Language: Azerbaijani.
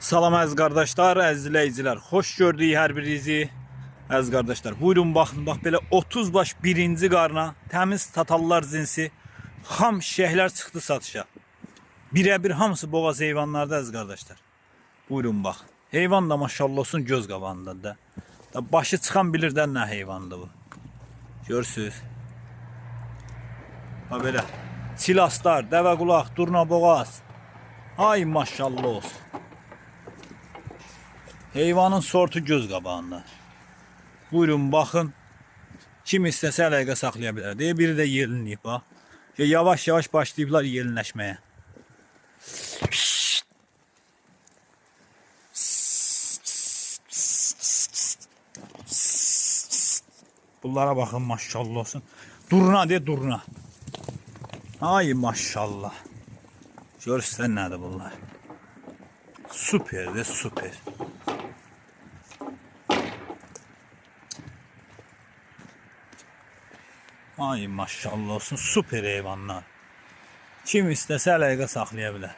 Salam əziz qardaşlar, əziz izləyicilər. Xoş gördük hər birinizi. Əziz qardaşlar, buyurun baxın, bax belə 30 baş birinci qarna, təmiz tatallar cinsi xam şişəklər çıxdı satışa. Birəbir hamısı boğaz heyvanlarda əziz qardaşlar. Buyurun bax. Heyvan da maşallah olsun göz qabağındadır da. Başı çıxan bilir də nə heyvandır bu. Görürsüz. Bax belə. Çilaslar, dəvə qulaq, durna boğaz. Ay maşallah olsun. Heyvanın sortu göz qabağında. Buyurun baxın. Kim istəsə əlaqə saxlaya bilər. Deyə biri də yelinləyib bax. Yavaş yavaş başlayıblar yelinləşməyə. Bunlara baxın maşallah olsun. Durna de durna. Ay maşallah. Görürsən nədir bunlar? Süper de süper. Ay maşallah olsun, süper heyvanlar. Kim istəsə əlaqə saxlaya bilər.